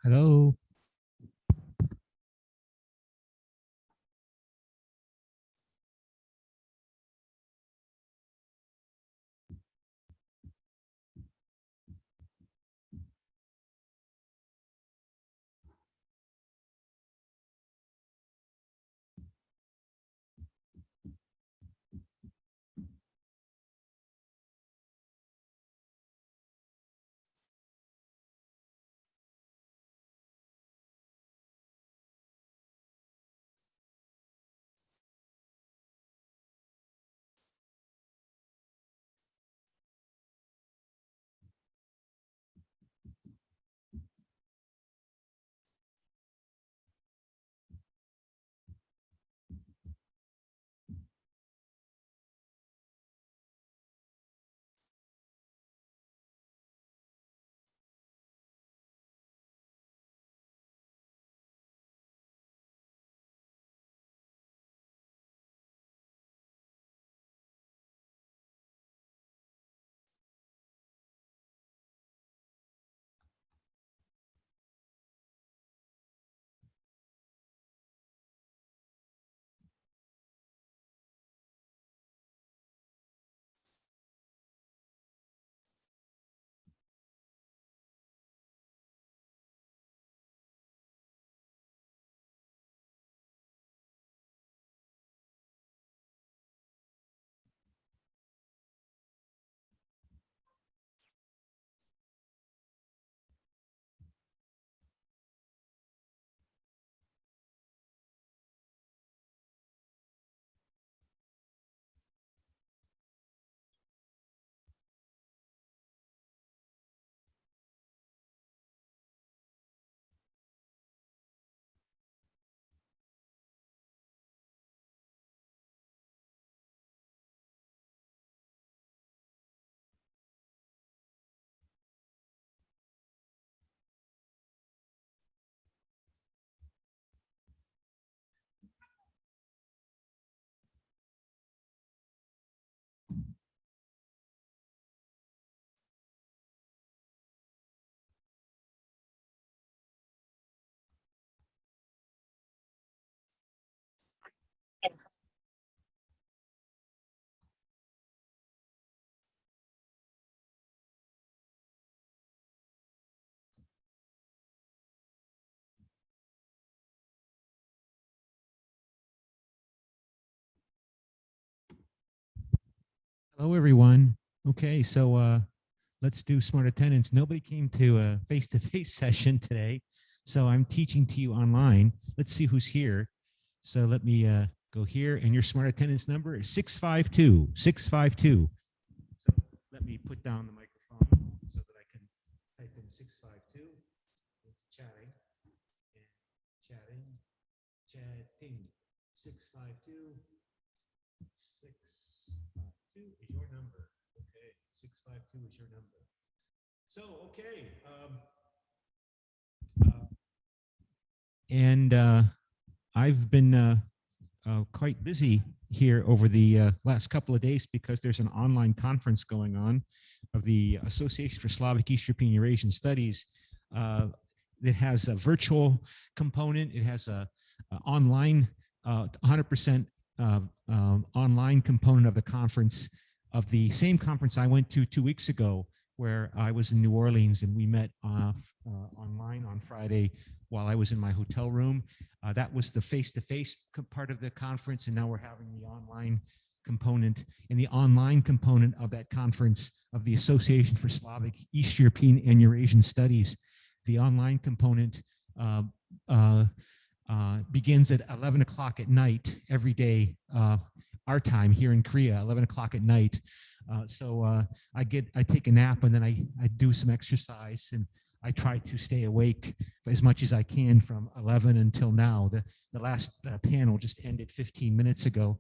Hello. Hello, everyone. Okay, so let's do smart attendance. Nobody came to a face-to-face session today, so I'm teaching to you online. Let's see who's here. So let me go here, and your smart attendance number is 652. So let me put down the microphone so that I can type in 652. Chatting, and chatting. 652. 652 is your number. Okay, 652 is your number. So, okay. I've been quite busy here over the last couple of days because there's an online conference going on of the Association for Slavic East European Eurasian Studies. It has a virtual component. It has a online, 100% online component of the conference, of the same conference I went to 2 weeks ago, where I was in New Orleans, and we met online on Friday while I was in my hotel room. That was the face-to-face part of the conference, and now we're having the online component. And the online component of that conference of the Association for Slavic East European and Eurasian Studies, the online component begins at 11 o'clock at night every day, our time here in Korea, 11 o'clock at night. So I take a nap, and then I do some exercise, and I try to stay awake as much as I can from 11 until now. The last panel just ended 15 minutes ago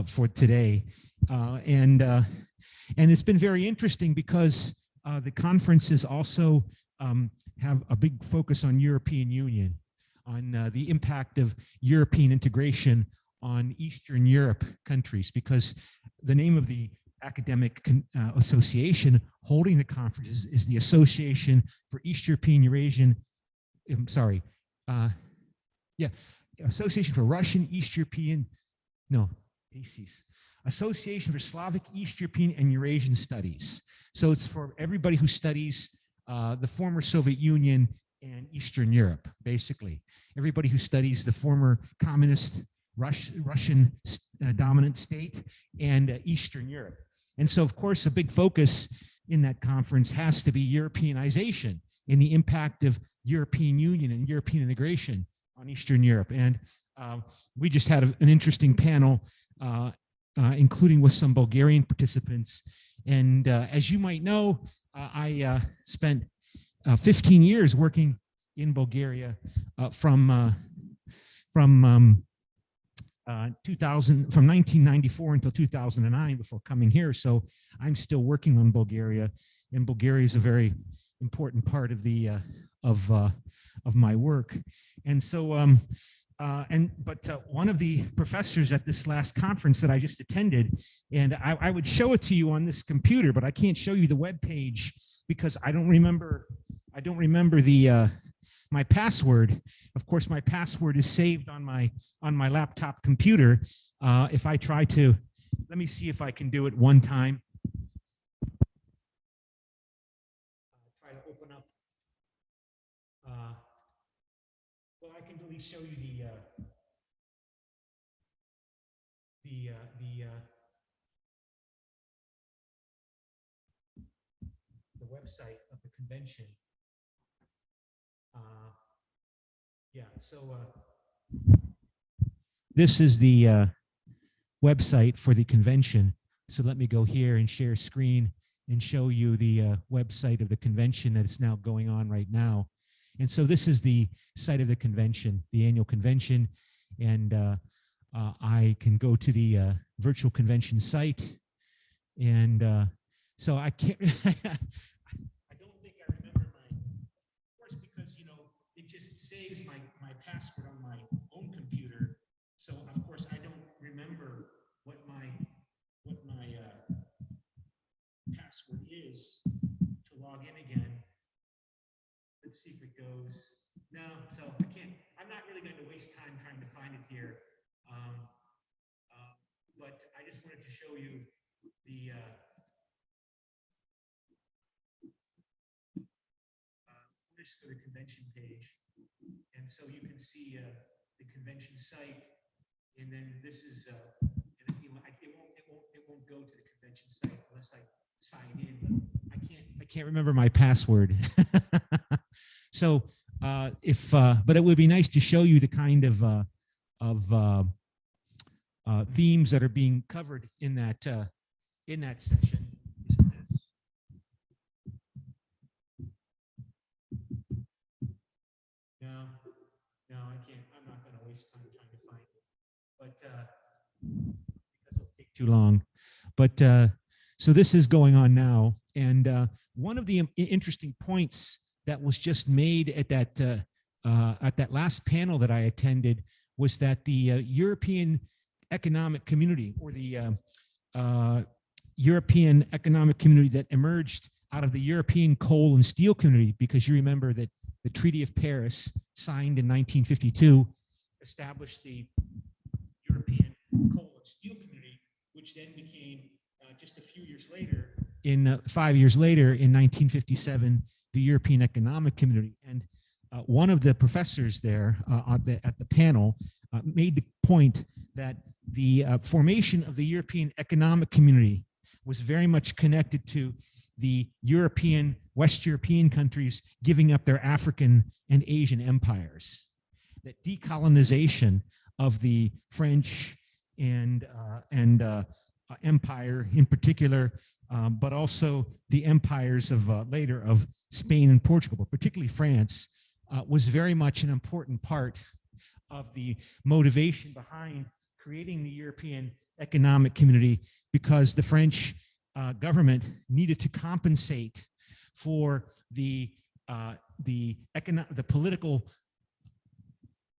for today. And it's been very interesting because the conferences also have a big focus on European Union, on the impact of European integration on Eastern Europe countries, because the name of the academic association holding the conference is the Association for East European Eurasian I'm sorry, yeah, Association for Russian, East European, no, ACES, Association for Slavic, East European, and Eurasian Studies. So it's for everybody who studies the former Soviet Union and Eastern Europe, basically. Everybody who studies the former communist Russian dominant state and Eastern Europe. And so, of course, a big focus in that conference has to be Europeanization and the impact of European Union and European integration on Eastern Europe. And we just had an interesting panel, including with some Bulgarian participants. And as you might know, I spent 15 years working in Bulgaria from 1994 until 2009 before coming here. So I'm still working on Bulgaria, and Bulgaria is a very important part of the of my work. And so one of the professors at this last conference that I just attended, and I would show it to you on this computer, but I can't show you the web page because I don't remember the my password. Of course, my password is saved on my laptop computer. If I try to, let me see if I can do it one time. Try to open up. Well, I can really show you the website of the convention. Yeah, so this is the website for the convention. So let me go here and share screen and show you the website of the convention that is now going on right now. And so this is the site of the convention, the annual convention. And I can go to the virtual convention site. And so I can't, I don't think I remember of course, because, you know, it just saves my password on my own computer. So of course I don't remember what my password is to log in again. Let's see if it goes. No, so I can't. I'm not really going to waste time trying to find it here. But I just wanted to show you the just go to the convention page, and so you can see the convention site, and then this is and it won't go to the convention site unless I sign in. But I can't remember my password. So but it would be nice to show you the kind of themes that are being covered in that session. No, I can't. I'm not going to waste time trying to find it, but because it'll take too long. But so this is going on now, and one of the interesting points that was just made at that last panel that I attended was that the European Economic Community, or the European Economic Community that emerged out of the European coal and steel community, because you remember that the Treaty of Paris, signed in 1952, established the European coal and steel community, which then became just a few years later, 5 years later, in 1957, the European Economic Community. And one of the professors there at the panel made the point that the formation of the European Economic Community was very much connected to the West European countries giving up their African and Asian empires. That decolonization of the French and empire in particular, but also the empires of later of Spain and Portugal, but particularly France, was very much an important part of the motivation behind creating the European Economic Community, because the French government needed to compensate for the political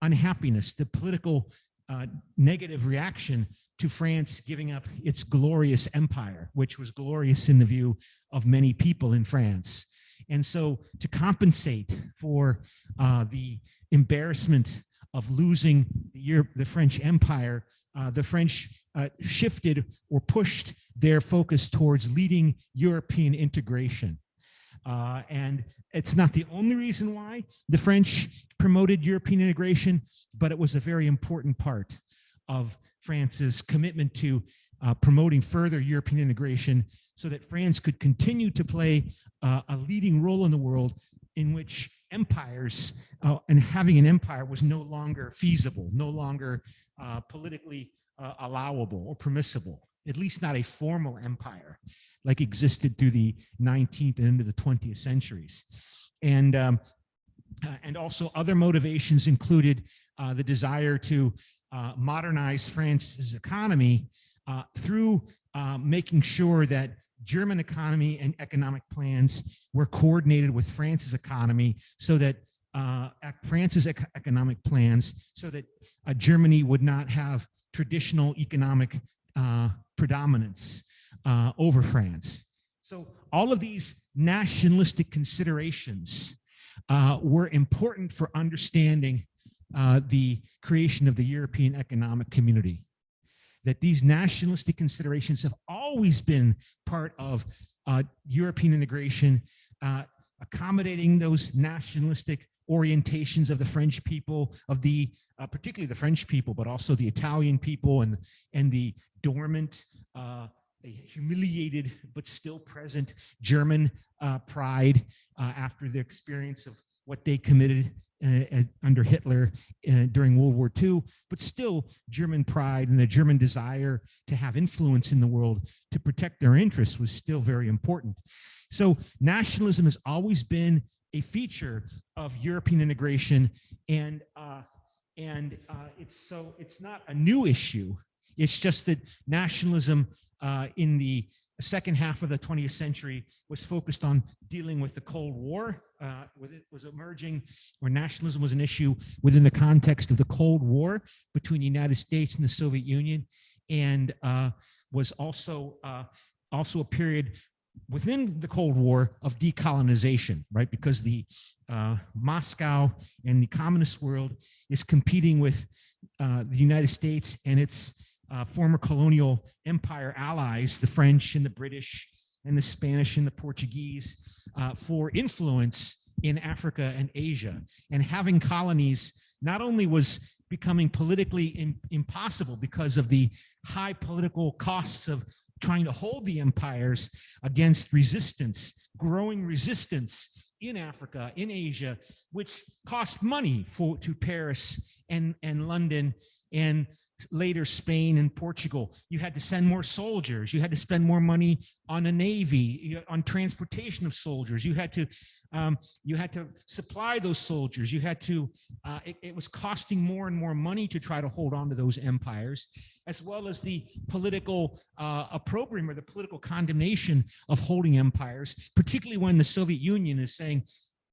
unhappiness, the political negative reaction to France giving up its glorious empire, which was glorious in the view of many people in France. And so to compensate for the embarrassment of losing the French Empire, the French shifted or pushed their focus towards leading European integration. And it's not the only reason why the French promoted European integration, but it was a very important part of France's commitment to promoting further European integration so that France could continue to play a leading role in the world in which empires and having an empire was no longer feasible, no longer politically allowable or permissible, at least not a formal empire like existed through the 19th and into the 20th centuries. And also other motivations included the desire to modernize France's economy through making sure that German economy and economic plans were coordinated with France's economy so that France's economic plans so that Germany would not have traditional economic predominance over France. So all of these nationalistic considerations were important for understanding the creation of the European Economic Community. That these nationalistic considerations have always been part of European integration, accommodating those nationalistic orientations of the French people, of the particularly the French people, but also the Italian people and the dormant, humiliated but still present German pride after the experience of what they committed under Hitler during World War II, but still German pride and the German desire to have influence in the world to protect their interests was still very important. So nationalism has always been a feature of European integration, and it's not a new issue. It's just that nationalism in the second half of the 20th century was focused on dealing with the Cold War. It was emerging, or nationalism was an issue within the context of the Cold War between the United States and the Soviet Union, and was also a period within the Cold War of decolonization, right? Because the Moscow and the communist world is competing with the United States and its former colonial empire allies, the French and the British and the Spanish and the Portuguese, for influence in Africa and Asia. And having colonies not only was becoming politically impossible because of the high political costs of trying to hold the empires against resistance, growing resistance in Africa, in Asia, which cost money to Paris and London and later Spain and Portugal. You had to send more soldiers. You had to spend more money on a navy, on transportation of soldiers. You had to supply those soldiers. You had to. It was costing more and more money to try to hold on to those empires, as well as the political opprobrium or the political condemnation of holding empires, particularly when the Soviet Union is saying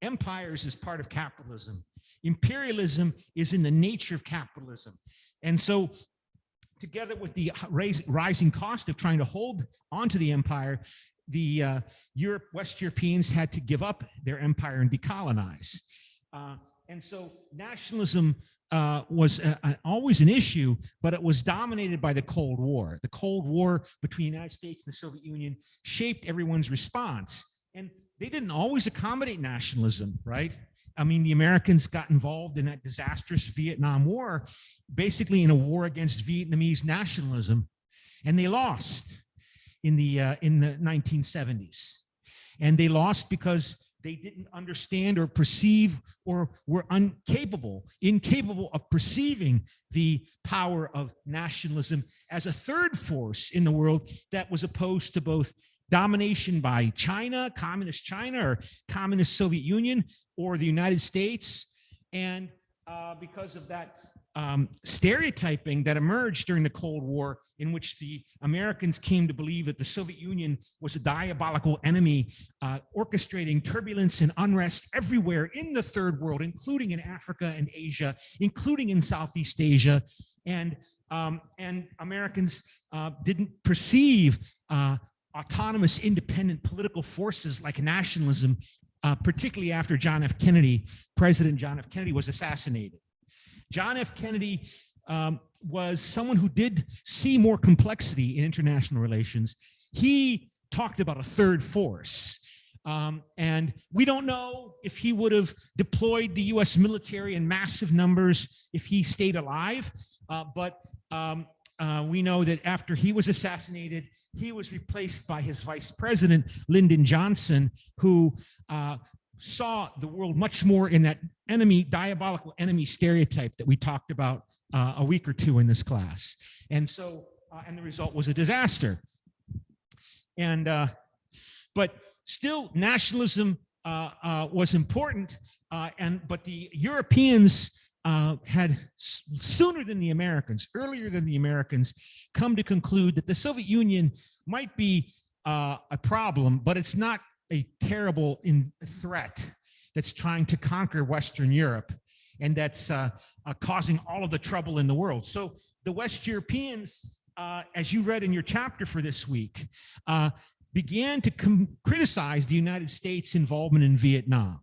empires is part of capitalism. Imperialism is in the nature of capitalism. And so together with the rising cost of trying to hold onto the empire, the West Europeans had to give up their empire and decolonize. And so nationalism was always an issue, but it was dominated by the Cold War. The Cold War between the United States and the Soviet Union shaped everyone's response. And they didn't always accommodate nationalism, right? I mean, the Americans got involved in that disastrous Vietnam War, basically in a war against Vietnamese nationalism, and they lost in the 1970s. And they lost because they didn't understand or perceive, or were incapable of perceiving the power of nationalism as a third force in the world that was opposed to both domination by China, communist China, or communist Soviet Union, or the United States. And because of that stereotyping that emerged during the Cold War, in which the Americans came to believe that the Soviet Union was a diabolical enemy, orchestrating turbulence and unrest everywhere in the third world, including in Africa and Asia, including in Southeast Asia. And Americans didn't perceive autonomous, independent political forces like nationalism particularly after President John F. Kennedy was assassinated. John F. Kennedy was someone who did see more complexity in international relations. He talked about a third force. And we don't know if he would have deployed the US military in massive numbers if he stayed alive, but we know that after he was assassinated, he was replaced by his vice president, Lyndon Johnson, who saw the world much more in that diabolical enemy stereotype that we talked about a week or two in this class. And so, and the result was a disaster. And, but still nationalism was important, but the Europeans had sooner than the Americans, earlier than the Americans, come to conclude that the Soviet Union might be a problem, but it's not a terrible threat that's trying to conquer Western Europe and that's causing all of the trouble in the world. So the West Europeans, as you read in your chapter for this week, began to criticize the United States' involvement in Vietnam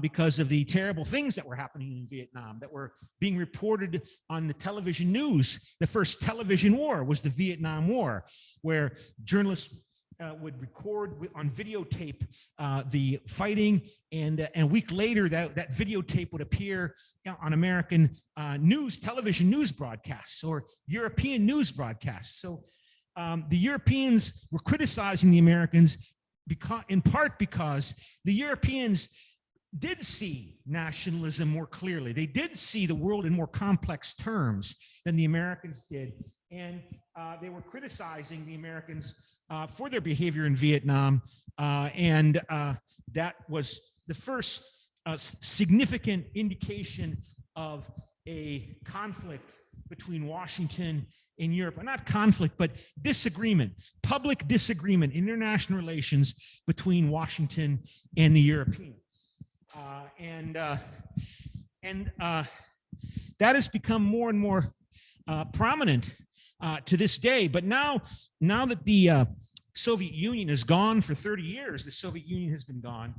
because of the terrible things that were happening in Vietnam that were being reported on the television news. The first television war was the Vietnam War, where journalists would record on videotape the fighting, and a week later that videotape would appear on American television news broadcasts or European news broadcasts. So the Europeans were criticizing the Americans in part because the Europeans did see nationalism more clearly. They did see the world in more complex terms than the Americans did. And they were criticizing the Americans for their behavior in Vietnam. And that was the first significant indication of a conflict between Washington and Europe. Not conflict, but disagreement, public disagreement, international relations between Washington and the Europeans. That has become more and more prominent to this day. But now that the Soviet Union is gone for 30 years, the Soviet Union has been gone,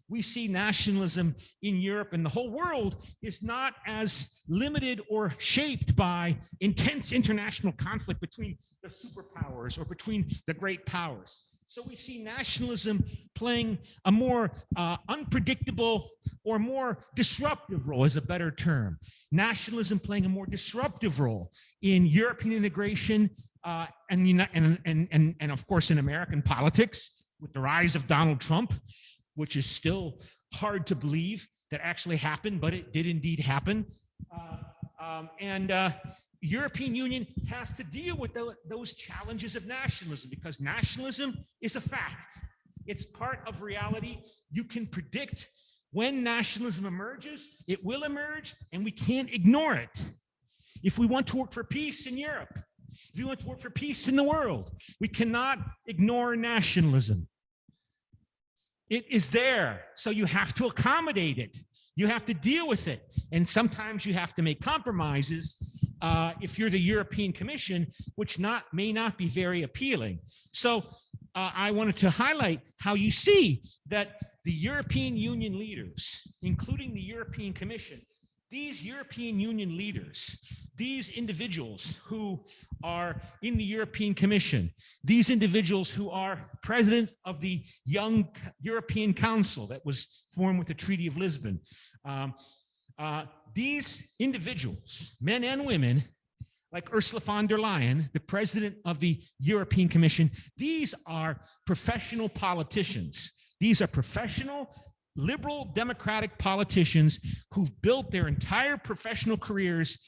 we see nationalism in Europe and the whole world is not as limited or shaped by intense international conflict between the superpowers or between the great powers. So we see nationalism playing a more unpredictable or more disruptive role, is a better term. Nationalism playing a more disruptive role in European integration and of course in American politics with the rise of Donald Trump, which is still hard to believe that actually happened, but it did indeed happen. The European Union has to deal with those challenges of nationalism because nationalism is a fact. It's part of reality. You can predict when nationalism emerges, it will emerge, and we can't ignore it. If we want to work for peace in Europe, if we want to work for peace in the world, we cannot ignore nationalism. It is there, so you have to accommodate it. You have to deal with it. And sometimes you have to make compromises if you're the European Commission, which may not be very appealing. So I wanted to highlight how you see that the European Union leaders, including the European Commission, these European Union leaders, these individuals who are in the European Commission, these individuals who are president of the Young European Council that was formed with the Treaty of Lisbon, these individuals, men and women, like Ursula von der Leyen, the president of the European Commission, these are professional politicians. These are professional, liberal, democratic politicians who've built their entire professional careers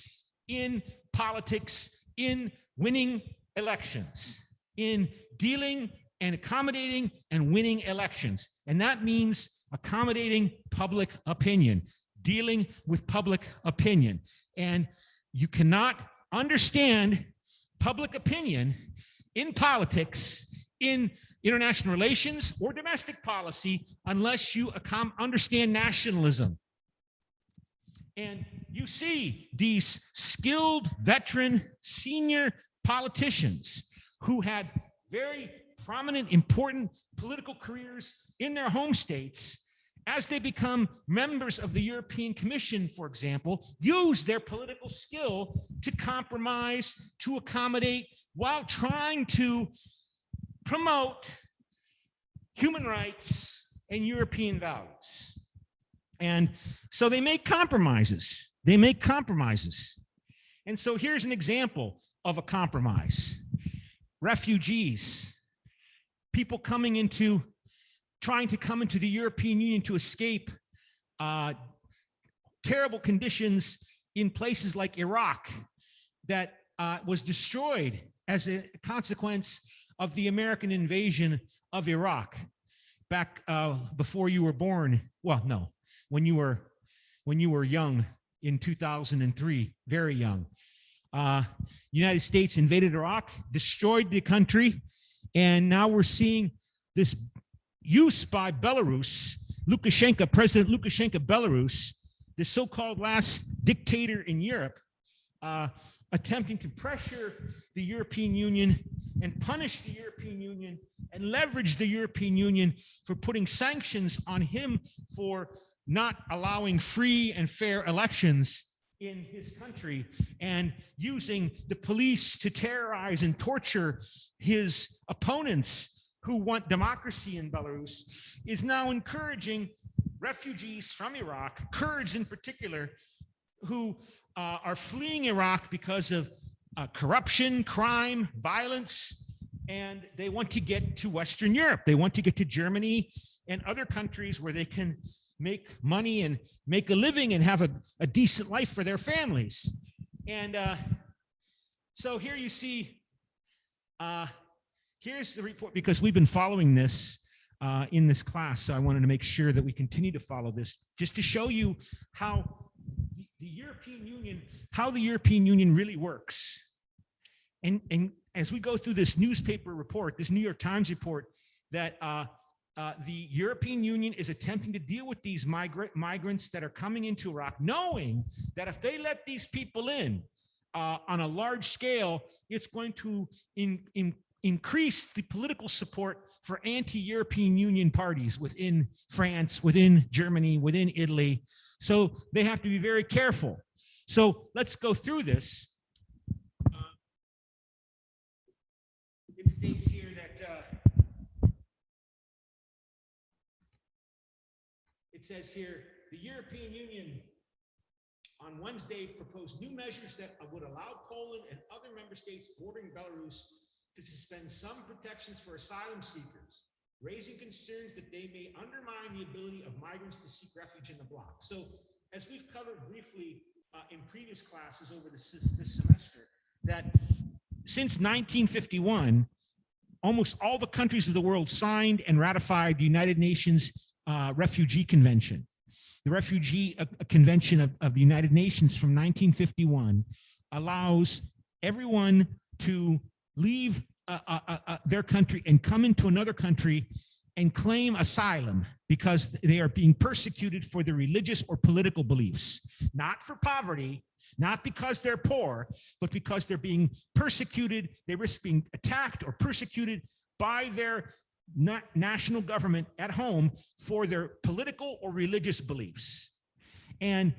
in politics, in winning elections, in dealing and accommodating and winning elections. And that means accommodating public opinion, dealing with public opinion. And you cannot understand public opinion in politics, in international relations or domestic policy unless you understand nationalism. And you see these skilled, veteran, senior politicians who had very prominent, important political careers in their home states, as they become members of the European Commission, for example, use their political skill to compromise, to accommodate, while trying to promote human rights and European values. And so they make compromises. They make compromises. And so here's an example of a compromise. Refugees, people trying to come into the European Union to escape terrible conditions in places like Iraq that was destroyed as a consequence of the American invasion of Iraq back before you were born. Well, no, when you were young in 2003, very young. United States invaded Iraq, destroyed the country, and now we're seeing this use by Belarus, Lukashenko, President Lukashenko Belarus, the so-called last dictator in Europe, attempting to pressure the European Union and punish the European Union and leverage the European Union for putting sanctions on him for not allowing free and fair elections in his country, and using the police to terrorize and torture his opponents who want democracy in Belarus, is now encouraging refugees from Iraq, Kurds in particular, who are fleeing Iraq because of corruption, crime, violence, and they want to get to Western Europe. They want to get to Germany and other countries where they can make money and make a living and have a decent life for their families. And so here you see, here's the report, because we've been following this in this class. So I wanted to make sure that we continue to follow this, just to show you how the European Union really works. And as we go through this newspaper report, this New York Times report, that the European Union is attempting to deal with these migrants that are coming into Iraq, knowing that if they let these people in on a large scale, it's going to increase the political support for anti-European Union parties within France, within Germany, within Italy. So they have to be very careful. So let's go through this. It states here that it says here, the European Union on Wednesday proposed new measures that would allow Poland and other member states bordering Belarus to suspend some protections for asylum seekers, raising concerns that they may undermine the ability of migrants to seek refuge in the bloc. So, as we've covered briefly in previous classes over this semester, that since 1951, almost all the countries of the world signed and ratified the United Nations Refugee Convention. The Refugee Convention of the United Nations from 1951 allows everyone to leave their country and come into another country and claim asylum because they are being persecuted for their religious or political beliefs, not for poverty, not because they're poor, but because they're being persecuted. They risk being attacked or persecuted by their national government at home for their political or religious beliefs. And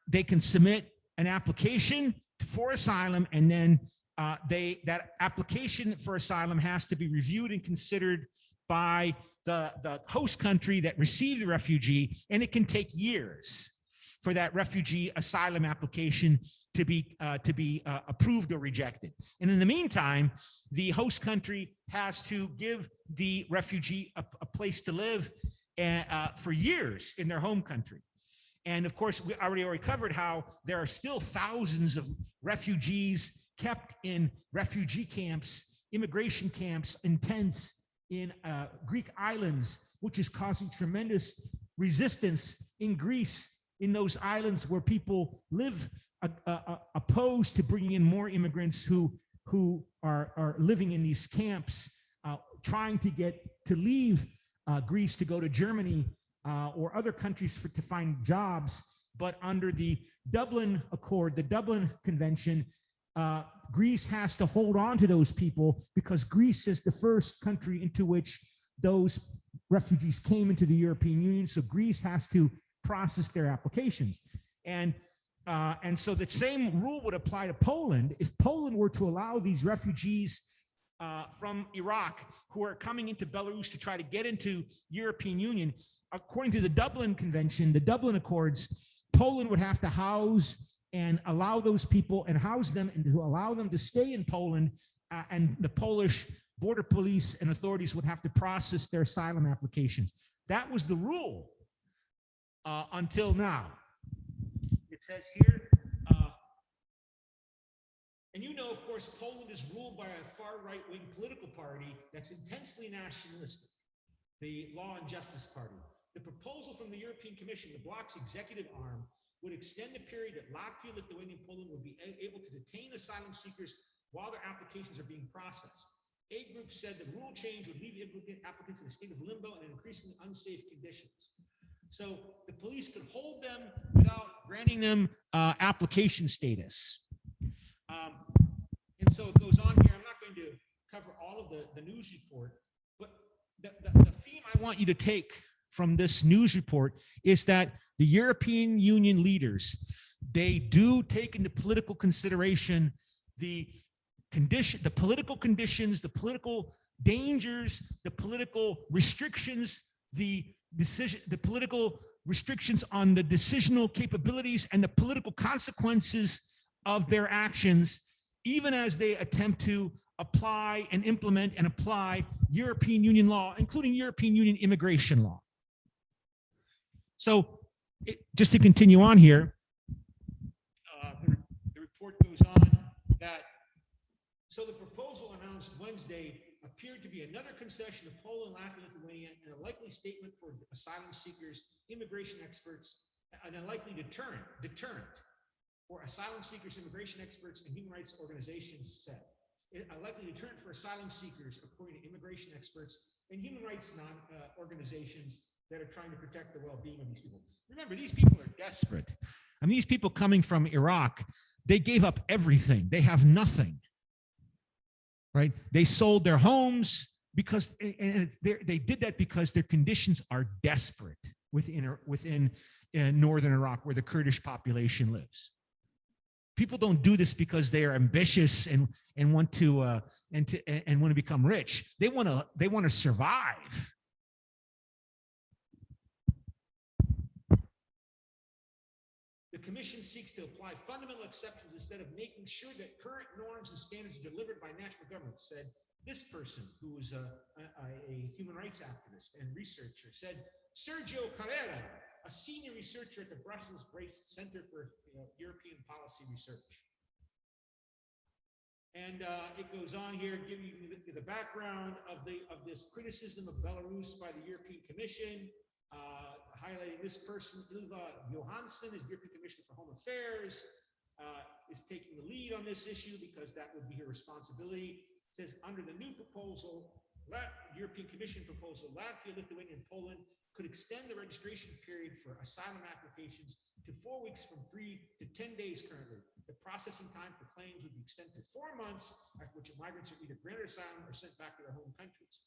they can submit an application for asylum, and then that application for asylum has to be reviewed and considered by the host country that received the refugee, and it can take years for that refugee asylum application to be approved or rejected. And in the meantime, the host country has to give the refugee a place to live for years in their home country. And of course, we already covered how there are still thousands of refugees kept in refugee camps, immigration camps, in tents in Greek islands, which is causing tremendous resistance in Greece, in those islands where people live opposed to bringing in more immigrants who are living in these camps, trying to leave Greece to go to Germany or other countries to find jobs. But under the Dublin Accord, the Dublin Convention, Greece has to hold on to those people because Greece is the first country into which those refugees came into the European Union. So Greece has to process their applications. And so the same rule would apply to Poland. If Poland were to allow these refugees from Iraq who are coming into Belarus to try to get into European Union, according to the Dublin Convention, the Dublin Accords, Poland would have to house and allow those people and house them and to allow them to stay in Poland, and the Polish border police and authorities would have to process their asylum applications. That was the rule until now. It says here, and you know, of course, Poland is ruled by a far right-wing political party that's intensely nationalistic, the Law and Justice Party. The proposal from the European Commission, the bloc's executive arm, would extend the period that Latvia, Lithuania, and Poland would be able to detain asylum seekers while their applications are being processed. A group said the rule change would leave applicants in a state of limbo and in increasingly unsafe conditions. So the police could hold them without granting them application status. And so it goes on here. I'm not going to cover all of the news report, but the theme I want you to take from this news report is that the European Union leaders, they do take into political consideration the political conditions, the political dangers, the political restrictions, the political restrictions on the decisional capabilities and the political consequences of their actions, even as they attempt to apply and implement and apply European Union law, including European Union immigration law. So just to continue on here, the report goes on that, so the proposal announced Wednesday appeared to be another concession to Poland, Latvia, and Lithuania, and a likely statement for asylum seekers, immigration experts, and a likely deterrent for asylum seekers, immigration experts, and human rights organizations said. A likely deterrent for asylum seekers, according to immigration experts and human rights organizations that are trying to protect the well-being of these people. Remember, these people are desperate. I mean, these people coming from Iraq, they gave up everything. They have nothing, right? They sold their homes because, and they did that because their conditions are desperate within northern Iraq, where the Kurdish population lives. People don't do this because they are ambitious and want to become rich. They want to survive. The Commission seeks to apply fundamental exceptions instead of making sure that current norms and standards are delivered by national governments, said this person, who is a human rights activist and researcher, said Sergio Carrera, a senior researcher at the Brussels-based Center for European Policy Research. And it goes on here, giving you the background of this criticism of Belarus by the European Commission, highlighting this person, Ylva Johansson, is European Commissioner for Home Affairs, is taking the lead on this issue because that would be her responsibility. It says, under the new proposal, European Commission proposal, Latvia, Lithuania, and Poland could extend the registration period for asylum applications to 4 weeks from 3 to 10 days currently. The processing time for claims would be extended to 4 months, after which migrants are either granted asylum or sent back to their home countries.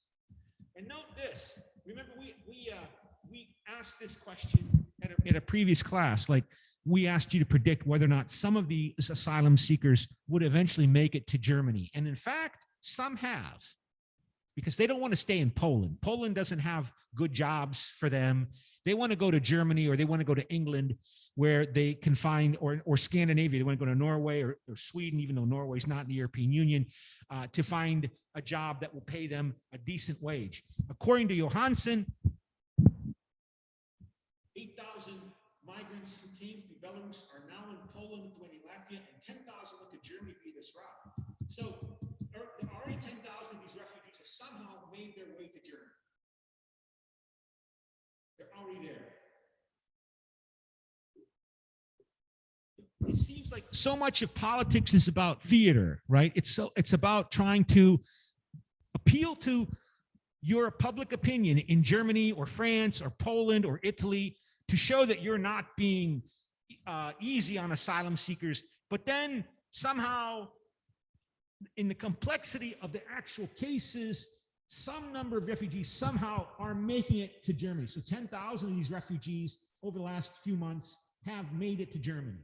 And note this, remember we asked this question at a previous class, like we asked you to predict whether or not some of these asylum seekers would eventually make it to Germany. And in fact, some have, because they don't want to stay in Poland. Poland doesn't have good jobs for them. They want to go to Germany, or they want to go to England, where they can find, or Scandinavia, they want to go to Norway or Sweden, even though Norway's not in the European Union, to find a job that will pay them a decent wage. According to Johansson, 8,000 migrants who came through Belarus are now in Poland, Lithuania, Latvia, and 10,000 went to Germany via this route. So already 10,000 of these refugees have somehow made their way to Germany. They're already there. It seems like so much of politics is about theater, right? It's about trying to appeal to your public opinion in Germany or France or Poland or Italy to show that you're not being easy on asylum seekers. But then somehow, in the complexity of the actual cases, some number of refugees somehow are making it to Germany. So 10,000 of these refugees over the last few months have made it to Germany.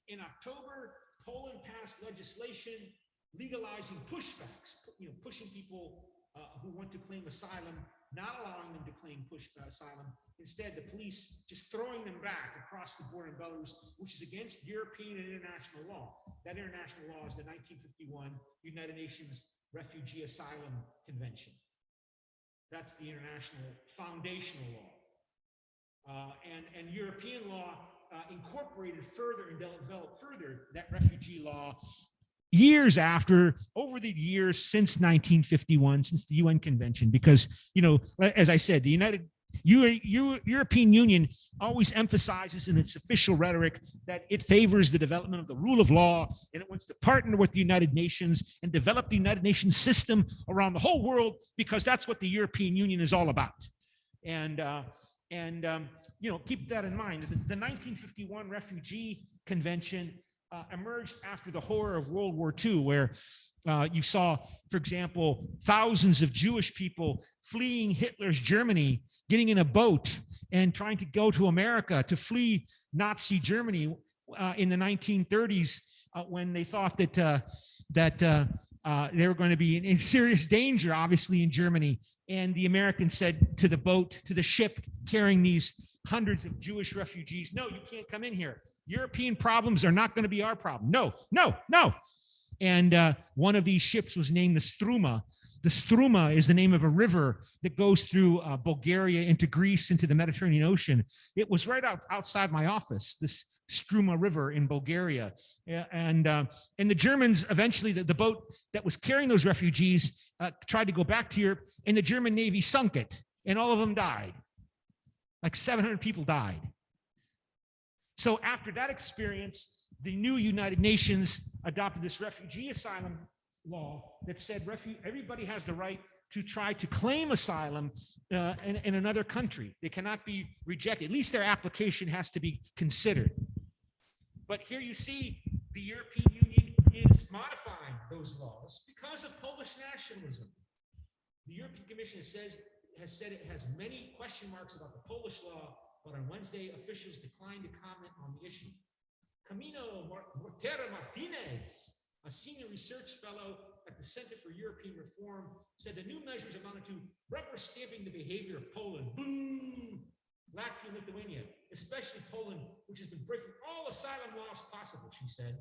In October, Poland passed legislation legalizing pushbacks, pushing people who want to claim asylum, not allowing them to claim asylum. Instead, the police just throwing them back across the border in Belarus, which is against European and international law. That international law is the 1951 United Nations Refugee Asylum Convention. That's the international foundational law. And European law incorporated further and developed further that refugee law years after, over the years since 1951, since the UN Convention, because, as I said, the European Union always emphasizes in its official rhetoric that it favors the development of the rule of law, and it wants to partner with the United Nations and develop the United Nations system around the whole world, because that's what the European Union is all about. And keep that in mind. The 1951 Refugee Convention emerged after the horror of World War II, where you saw, for example, thousands of Jewish people fleeing Hitler's Germany, getting in a boat and trying to go to America to flee Nazi Germany in the 1930s, when they thought that they were going to be in serious danger, obviously, in Germany. And the Americans said to the ship carrying these hundreds of Jewish refugees, no, you can't come in here. European problems are not going to be our problem. No, no, no. And one of these ships was named the Struma. The Struma is the name of a river that goes through Bulgaria into Greece, into the Mediterranean Ocean. It was right outside my office, this Struma River in Bulgaria. And the Germans, eventually, the boat that was carrying those refugees tried to go back to Europe, and the German Navy sunk it, and all of them died. Like 700 people died. So after that experience, the new United Nations adopted this refugee asylum law that said everybody has the right to try to claim asylum in another country. They cannot be rejected. At least their application has to be considered. But here you see the European Union is modifying those laws because of Polish nationalism. The European Commission has said it has many question marks about the Polish law, but on Wednesday, officials declined to comment on the issue. Camino Mortera Martinez, a senior research fellow at the Center for European Reform, said the new measures amounted to rubber stamping the behavior of Poland. Boo! Latvia and Lithuania, especially Poland, which has been breaking all asylum laws possible, she said.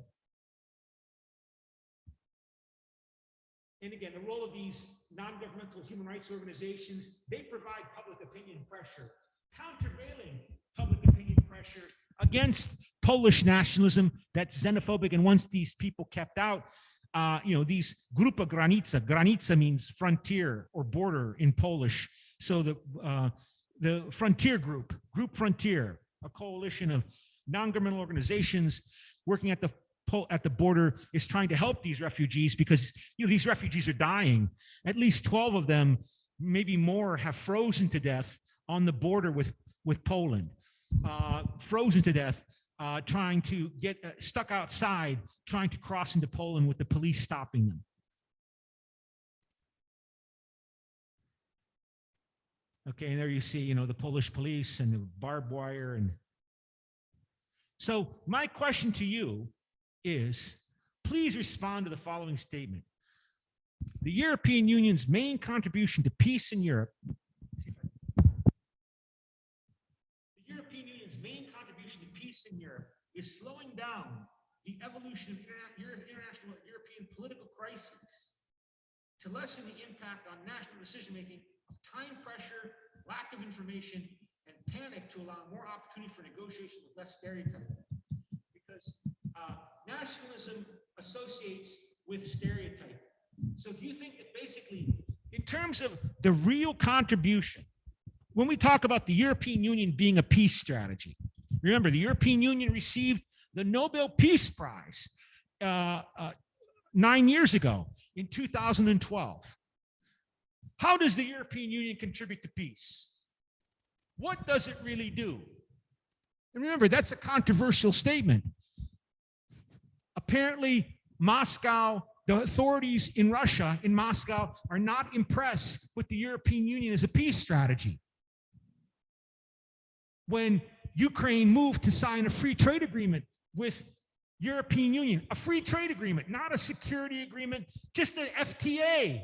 And again, the role of these non-governmental human rights organizations, they provide public opinion pressure, countervailing public opinion pressure against Polish nationalism that's xenophobic and wants these people kept out. These Grupa Granica, granica means frontier or border in Polish. So the Frontier Group Frontier, a coalition of non-governmental organizations working at the border, is trying to help these refugees because these refugees are dying. At least 12 of them, maybe more, have frozen to death on the border with Poland, frozen to death, trying to get stuck outside, trying to cross into Poland with the police stopping them. Okay, and there you see, the Polish police and the barbed wire. And so my question to you is, please respond to the following statement. The European Union's main contribution to peace in Europe, is slowing down the evolution of international European political crises to lessen the impact on national decision-making of time pressure, lack of information, and panic to allow more opportunity for negotiation with less stereotyping. Because nationalism associates with stereotyping. So do you think that basically, in terms of the real contribution, when we talk about the European Union being a peace strategy, remember, the European Union received the Nobel Peace Prize 9 years ago in 2012. How does the European Union contribute to peace? What does it really do? And remember, that's a controversial statement. Apparently, Moscow, the authorities in Russia, in Moscow, are not impressed with the European Union as a peace strategy. When Ukraine moved to sign a free trade agreement with European Union, a free trade agreement, not a security agreement, just an FTA.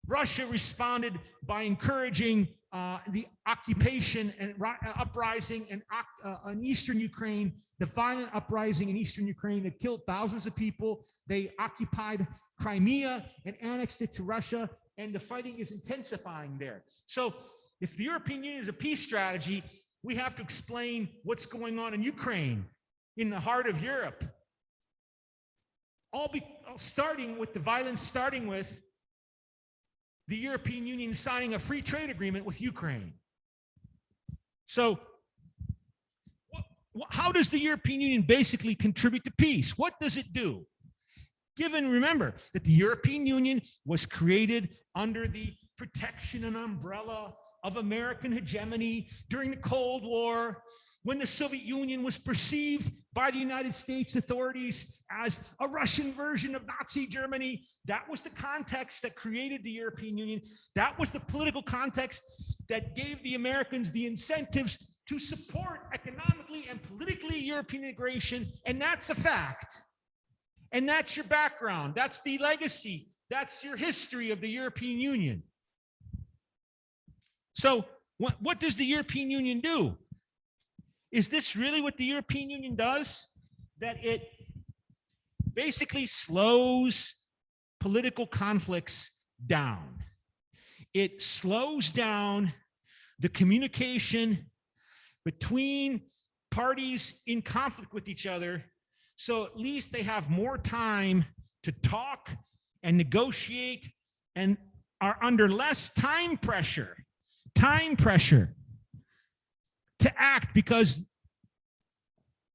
Russia responded by encouraging the occupation and uprising in eastern Ukraine, the violent uprising in eastern Ukraine that killed thousands of people. They occupied Crimea and annexed it to Russia, and the fighting is intensifying there. So if the European Union is a peace strategy, we have to explain what's going on in Ukraine, in the heart of Europe. All starting with the violence, starting with the European Union signing a free trade agreement with Ukraine. So how does the European Union basically contribute to peace? What does it do? Remember that the European Union was created under the protection and umbrella of American hegemony during the Cold War, when the Soviet Union was perceived by the United States authorities as a Russian version of Nazi Germany. That was the context that created the European Union. That was the political context that gave the Americans the incentives to support economically and politically European integration, and that's a fact. And that's your background. That's the legacy. That's your history of the European Union. So what does the European Union do? Is this really what the European Union does? That it basically slows political conflicts down. It slows down the communication between parties in conflict with each other, so at least they have more time to talk and negotiate and are under less time pressure to act, because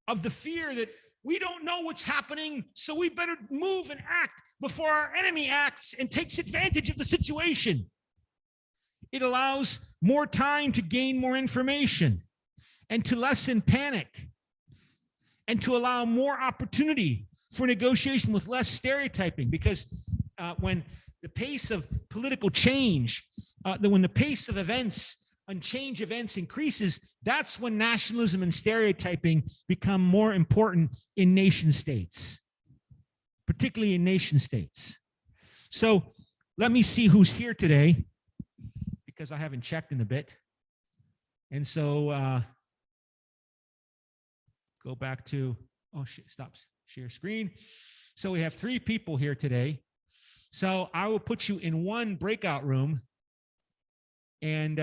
of the fear that we don't know what's happening, so we better move and act before our enemy acts and takes advantage of the situation. It allows more time to gain more information and to lessen panic and to allow more opportunity for negotiation with less stereotyping, because when the pace of political change, when the pace of events and change events increases, that's when nationalism and stereotyping become more important in nation states, particularly in nation states. So let me see who's here today, because I haven't checked in a bit. And so go back to, stop share screen. So we have 3 people here today. So I will put you in one breakout room, and